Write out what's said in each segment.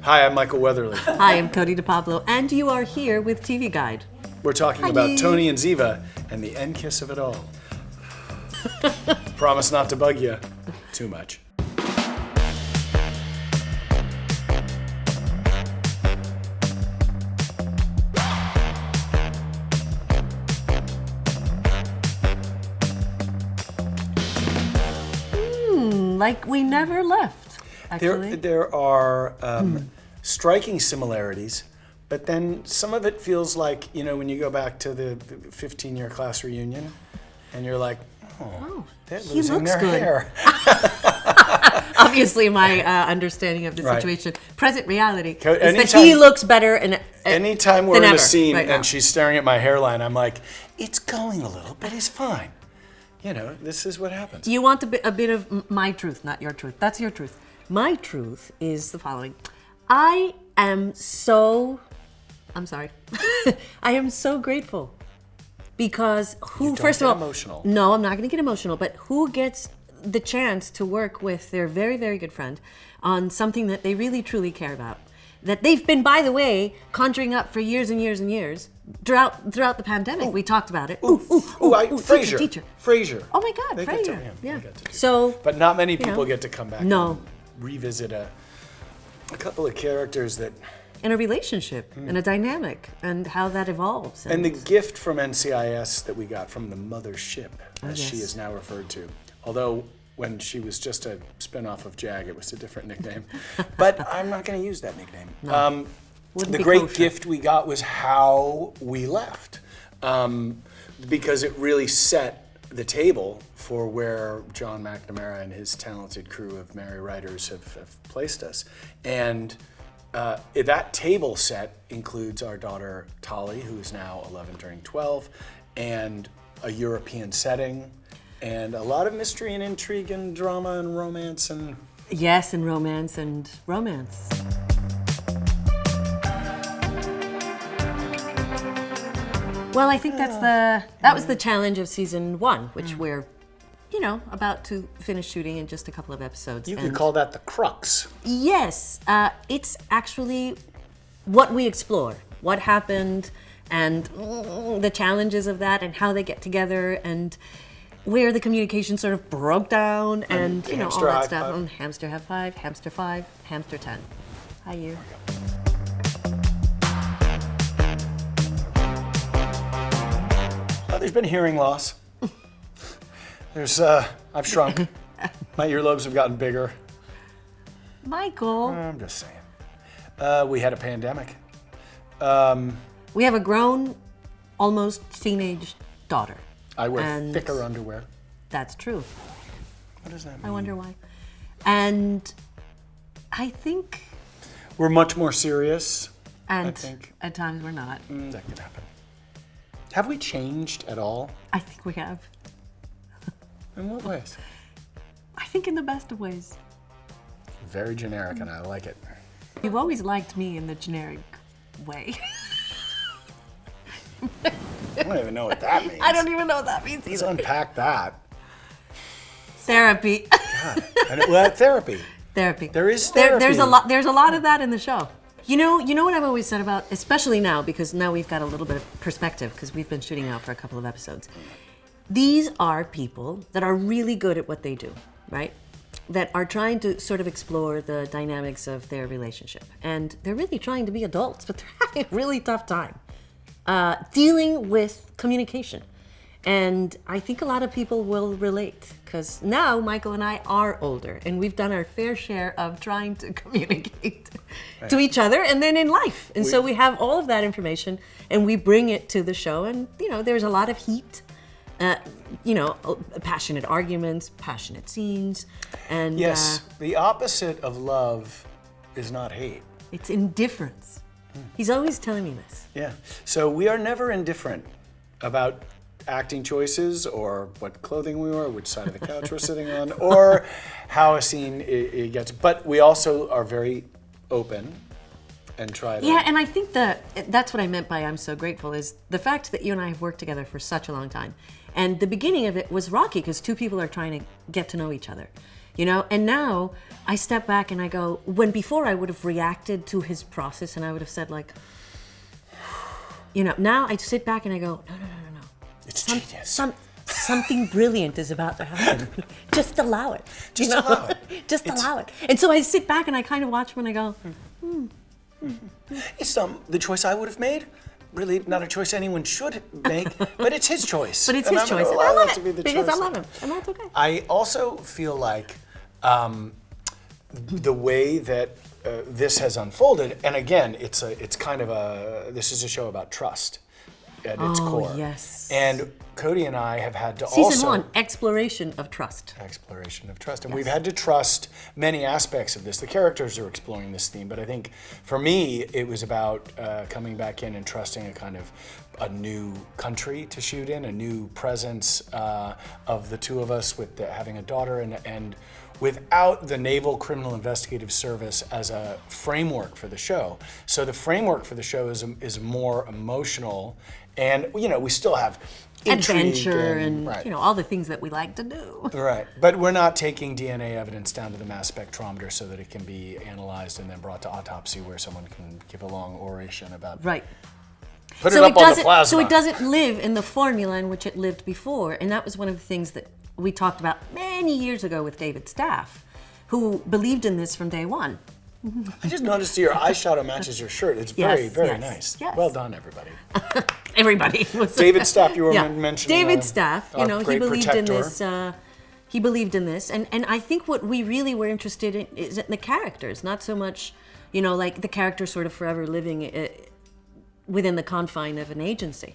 Hi, I'm Michael Weatherly. Hi, I'm Cote Pablo, and you are here with TV Guide. We're talking about Tony and ZIVA and the end kiss of it all. Promise not to bug you too much. Like we never left, actually. There are striking similarities, but then some of it feels like, you know, when you go back to the 15-year class reunion and you're like, they're losing their hair. Obviously, my understanding of the situation, present reality, is that Anytime- he looks better. Anytime we're than in a ever scene right now. and she's staring at my hairline, I'm like, it's going a little, but it's fine. You know, this is what happens. You want a bit of my truth, not your truth. That's your truth. My truth is the following. I am so grateful because first of all, emotional. No, I'm not going to get emotional, but who gets the chance to work with their very, very good friend on something that they really, truly care about, that they've been, by the way, conjuring up for years and years and years. Throughout the pandemic, we talked about it. Frasier. Teacher. Frasier. Oh my God, They get to Frasier. him. Yeah. They get to do So, that. But not many people get to come back No. and revisit a couple of characters that... in a relationship, and a dynamic, and how that evolves. And the gift from NCIS that we got from the mothership, as she is now referred to. Although when she was just a spinoff of Jag, it was a different nickname. But I'm not going to use that nickname. No. The great gift we got was how we left, because it really set the table for where John McNamara and his talented crew of merry writers have placed us. And that table set includes our daughter Tali, who is now 11 turning 12, and a European setting, and a lot of mystery and intrigue and drama and romance and... Yes, and romance and romance. Well, I think that was the challenge of season 1, which we're, about to finish shooting in just a couple of episodes. You could call that the crux. Yes, it's actually what we explore, what happened, and the challenges of that, and how they get together, and where the communication sort of broke down, and all that stuff. Five. Hamster have 5, hamster 5, hamster 10. Hi, you. There's been hearing loss. I've shrunk. My earlobes have gotten bigger. Michael. I'm just saying. We had a pandemic. We have a grown, almost teenage daughter. I wear thicker underwear. That's true. What does that mean? I wonder why. And I think... We're much more serious, and I think. At times we're not. That could happen. Have we changed at all? I think we have. In what ways? I think in the best of ways. Very generic, and I like it. You've always liked me in the generic way. I don't even know what that means. I don't even know what that means Let's either. unpack that. Therapy. God. Therapy. Therapy. There is therapy. There's a lot of that in the show. You know what I've always said about, especially now, because now we've got a little bit of perspective, because we've been shooting out for a couple of episodes. These are people that are really good at what they do, right? That are trying to sort of explore the dynamics of their relationship. And they're really trying to be adults, but they're having a really tough time dealing with communication. And I think a lot of people will relate, because now Michael and I are older, and we've done our fair share of trying to communicate to each other and then in life. And so we have all of that information, and we bring it to the show, and there's a lot of heat, passionate arguments, passionate scenes, and yes, the opposite of love is not hate. It's indifference. He's always telling me this. Yeah, so we are never indifferent about acting choices, or what clothing we wear, which side of the couch we're sitting on, or how a scene it gets. But we also are very open and try to... Yeah, and I think that's what I meant by I'm so grateful, is the fact that you and I have worked together for such a long time. And the beginning of it was rocky, because two people are trying to get to know each other. you know? And now I step back and I go, when before I would have reacted to his process and I would have said like, you know, now I sit back and I go, no. It's genius. Something brilliant is about to happen. Just allow it. Just allow it. Just allow it. And so I sit back and I kind of watch him and I go, It's the choice I would have made. Really not a choice anyone should make, but it's his choice. But it's And his I'm gonna choice. And allow I love that to be it the because I choice. love him. And that's okay. I also feel like the way that this has unfolded, and again, it's kind of this is a show about trust at its core. Yes. And Cote and I have had to Season 1, exploration of trust. Exploration of trust. And we've had to trust many aspects of this. The characters are exploring this theme, but I think for me, it was about coming back in and trusting a new country to shoot in, a new presence of the two of us with having a daughter and without the Naval Criminal Investigative Service as a framework for the show. So the framework for the show is more emotional, and you know, we still have intrigue Adventure and right. you know, all the things that we like to do. Right, but we're not taking DNA evidence down to the mass spectrometer so that it can be analyzed and then brought to autopsy where someone can give a long oration about Right. Put it up on the plasma. So it doesn't live in the formula in which it lived before. And that was one of the things that we talked about many years ago with David Staff, who believed in this from day one. I just noticed your eyeshadow matches your shirt. It's very, Yes, very yes, nice. yes. Well done, everybody. Everybody was David Staff, you were mentioning. David Staff, you know, he great believed protector. in this. He believed in this, and I think what we really were interested in is in the characters, not so much, you know, like the character sort of forever living within the confine of an agency.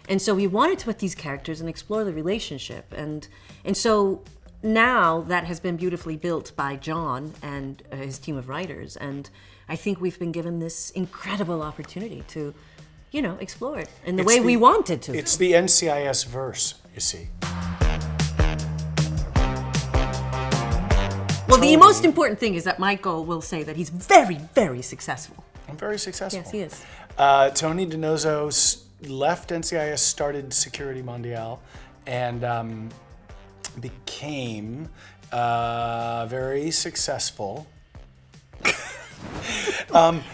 And so we wanted to put these characters and explore the relationship, and so now that has been beautifully built by John and his team of writers, and I think we've been given this incredible opportunity to, you know, explore it in the way we wanted to. It's the NCIS verse, you see. Well, the most important thing is that Michael will say that he's very, very successful. I'm very successful. Yes, he is. Tony DiNozzo left NCIS, started Security Mondiale, and became very successful.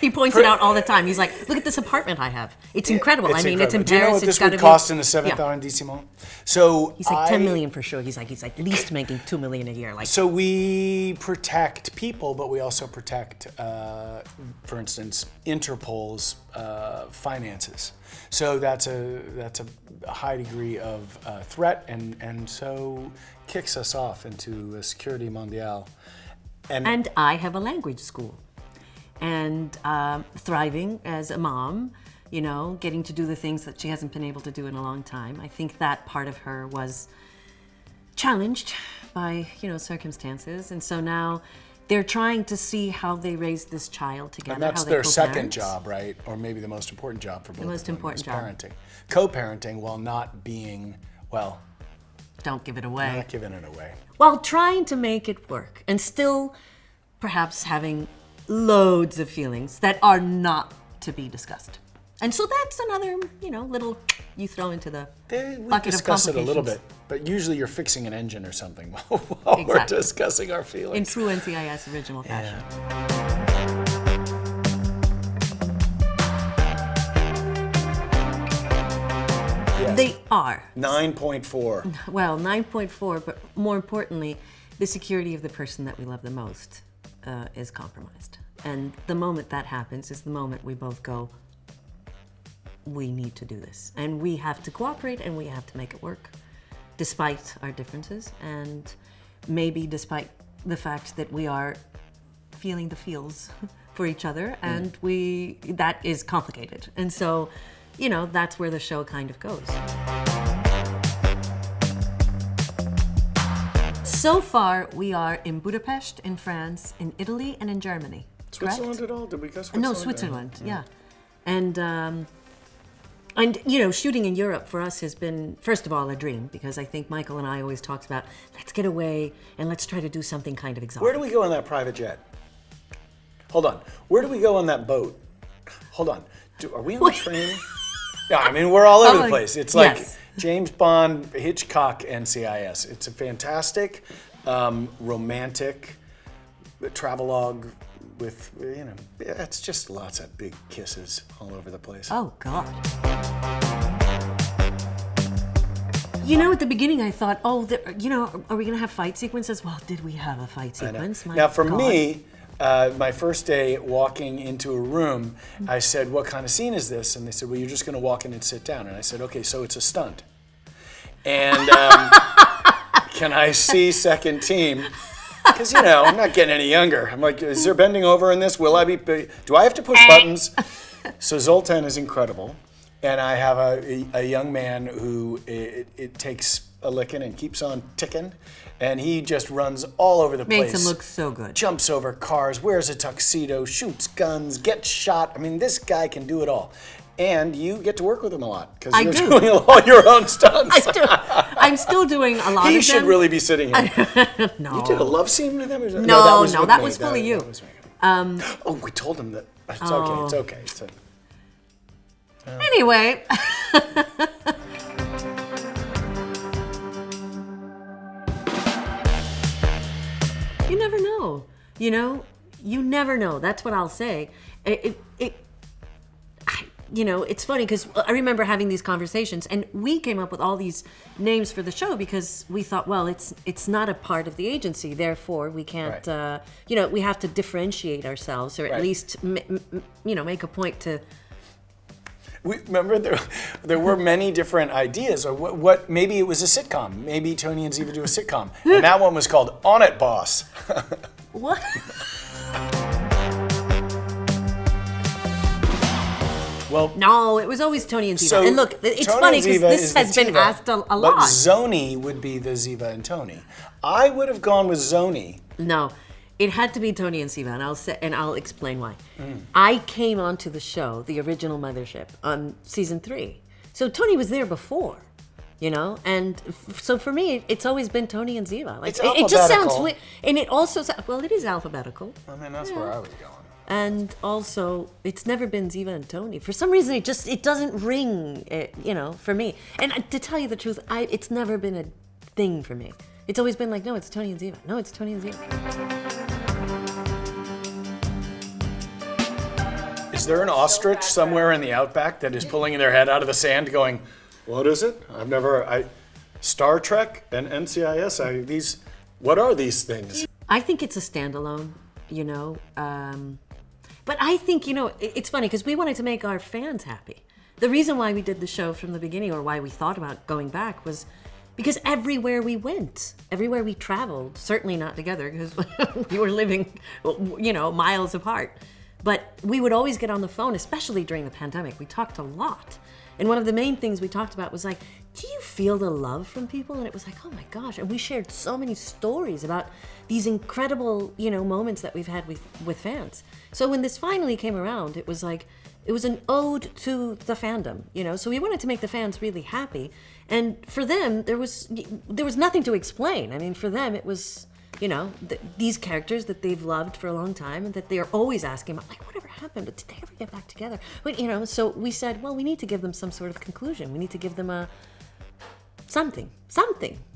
He points it out all the time. He's like, look at this apartment I have. It's incredible. It's I mean, it's in incredible. Do you know Paris. what It's this would gotta cost be, in the 7th yeah. arrondissement? So He's like 10 million for sure. He's like at least making 2 million a year. Like, So we protect people, but we also protect, for instance, Interpol's finances. So that's a high degree of threat, and so kicks us off into a Security Mondiale. and I have a language school, and thriving as a mom, you know, getting to do the things that she hasn't been able to do in a long time. I think that part of her was challenged by, you know, circumstances, and so now they're trying to see how they raise this child together. And that's how they their second co-parent. job, right? Or maybe the most important job for both most of them important is job. parenting. Co-parenting while not being, well, Don't give it away. not giving it away. While trying to make it work and still perhaps having loads of feelings that are not to be discussed. And so that's another, you know, little you throw into the We bucket of discuss it a little complications. bit, but usually you're fixing an engine or something while we're Exactly. discussing our In feelings. true NCIS original fashion. Yes. They are. 9.4. Well, 9.4, but more importantly, the security of the person that we love the most is compromised. And the moment that happens is the moment we both go, we need to do this. And we have to cooperate and we have to make it work, despite our differences and maybe despite the fact that we are feeling the feels for each other, and that is complicated. And so, you know, that's where the show kind of goes. So far, we are in Budapest, in France, in Italy, and in Germany. Correct? Switzerland at all? Did we go Switzerland? No, Switzerland, yeah. And you know, shooting in Europe for us has been, first of all, a dream, because I think Michael and I always talked about, let's get away and let's try to do something kind of exotic. Where do we go on that private jet? Hold on. Where do we go on that boat? Hold on. Are we on the train? Yeah, I mean, we're all over the place. It's like yes. James Bond, Hitchcock, NCIS. It's a fantastic romantic travelogue with, it's just lots of big kisses all over the place. Oh, God. At the beginning I thought, are we going to have fight sequences? Well, did we have a fight sequence? Now, for me, my first day walking into a room, I said, what kind of scene is this? And they said, well, you're just going to walk in and sit down. And I said, okay, so it's a stunt. And can I see second team? Because, I'm not getting any younger. I'm like, is there bending over in this? Do I have to push buttons? So Zoltan is incredible. And I have a young man who it takes a licking and keeps on ticking. And he just runs all over the place. Makes him look so good. Jumps over cars, wears a tuxedo, shoots guns, gets shot. I mean, this guy can do it all. And you get to work with him a lot because you're doing all your own stunts. I'm still doing a lot of them. He should really be sitting here. No. You did a love scene with him? Or No, that was fully you. That was me. We told him that. It's okay. It's okay. Anyway. You never know. You never know. That's what I'll say. It's funny because I remember having these conversations, and we came up with all these names for the show because we thought, well, it's not a part of the agency, therefore we can't, we have to differentiate ourselves, or at least, make a point to. Remember, there were many different ideas. Or what? Maybe it was a sitcom. Maybe Tony and Ziva do a sitcom, and that one was called "On It, Boss." What? Well, no, it was always Tony and Ziva. So and look, it's Tony funny because and Ziva this is the has been Ziva, asked a lot. But Zoni would be the Ziva and Tony. I would have gone with Zoni. No, it had to be Tony and Ziva, and I'll explain why. I came onto the show, the original Mothership, on season 3. So Tony was there before, and so for me, it's always been Tony and Ziva. Like, it's it just sounds weird, and it also it is alphabetical. I mean, that's where I was going. And also, it's never been Ziva and Tony. For some reason, it doesn't ring, for me. And to tell you the truth, it's never been a thing for me. It's always been like, no, it's Tony and Ziva. No, it's Tony and Ziva. Is there an ostrich somewhere in the outback that is pulling their head out of the sand going, what is it? Star Trek and NCIS, what are these things? I think it's a standalone, But I think, it's funny because we wanted to make our fans happy. The reason why we did the show from the beginning, or why we thought about going back, was because everywhere we went, everywhere we traveled, certainly not together because we were living, miles apart. But we would always get on the phone, especially during the pandemic. We talked a lot. And one of the main things we talked about was like, do you feel the love from people? And it was like, oh my gosh. And we shared so many stories about these incredible, moments that we've had with fans. So when this finally came around, it was like, it was an ode to the fandom, So we wanted to make the fans really happy. And for them, there was nothing to explain. I mean, for them, it was, these characters that they've loved for a long time and that they are always asking about, like, whatever happened? Did they ever get back together? But, so we said, well, we need to give them some sort of conclusion. We need to give them something,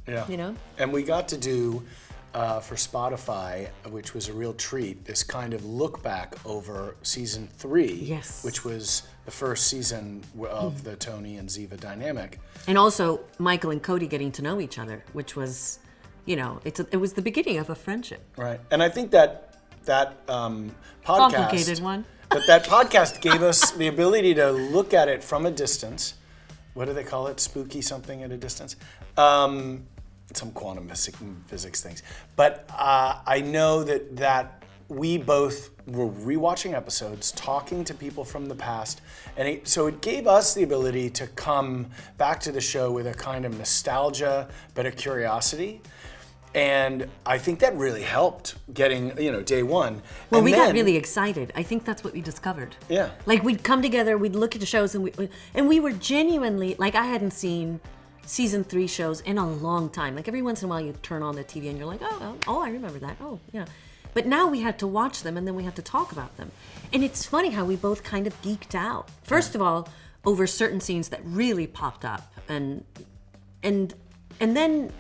yeah. And we got to do, for Spotify, which was a real treat, this kind of look back over season 3, yes, which was the first season of the Tony and Ziva dynamic. And also Michael and Cote getting to know each other, which was, it was the beginning of a friendship. Right. And I think that podcast... Complicated one. But that podcast gave us the ability to look at it from a distance. What do they call it? Spooky something at a distance? Some quantum physics things. But I know that we both were rewatching episodes, talking to people from the past, and so it gave us the ability to come back to the show with a kind of nostalgia, but a curiosity. And I think that really helped getting, day one. Well, we got really excited. I think that's what we discovered. Yeah. Like, we'd come together, we'd look at the shows, and we were genuinely, like, I hadn't seen season 3 shows in a long time. Like, every once in a while you turn on the TV and you're like, oh, I remember that. Oh, yeah. But now we had to watch them and then we had to talk about them. And it's funny how we both kind of geeked out. First of all, over certain scenes that really popped up. And then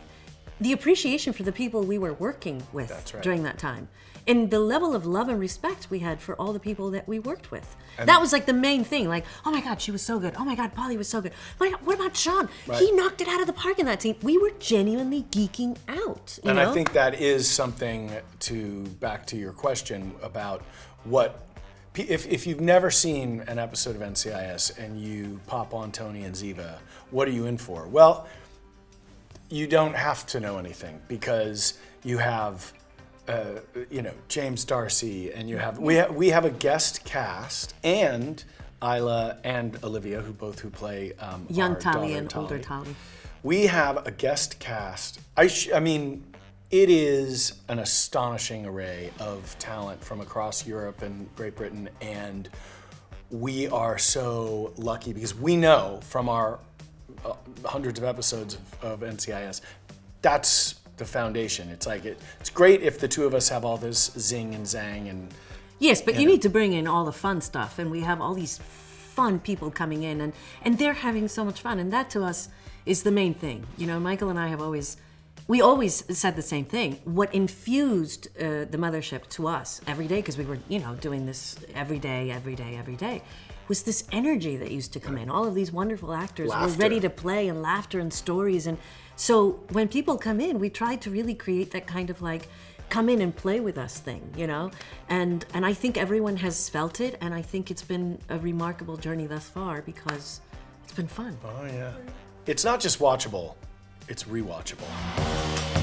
the appreciation for the people we were working with during that time. And the level of love and respect we had for all the people that we worked with. And that was like the main thing. Like, oh my God, she was so good. Oh my God, Polly was so good. Oh my God, what about Sean? Right. He knocked it out of the park in that scene. We were genuinely geeking out. You know? I think that is something back to your question about what, if you've never seen an episode of NCIS and you pop on Tony and ZIVA, what are you in for? Well, you don't have to know anything because you have James Darcy, and we have a guest cast, and Isla and Olivia, who play young our Tali daughter, and older Tali. We have a guest cast. I mean, it is an astonishing array of talent from across Europe and Great Britain, and we are so lucky because we know from our hundreds of episodes of NCIS, that's the foundation. It's like it's great if the two of us have all this zing and zang and yes, but you need to bring in all the fun stuff, and we have all these fun people coming in, and they're having so much fun, and that to us is the main thing. You know, Michael and I have always said the same thing. What infused the mothership to us every day, because we were doing this every day, was this energy that used to come in. All of these wonderful actors were ready to play, and laughter and stories. And so when people come in, we try to really create that kind of like, come in and play with us thing, And I think everyone has felt it, and I think it's been a remarkable journey thus far because it's been fun. Oh yeah. It's not just watchable, it's rewatchable.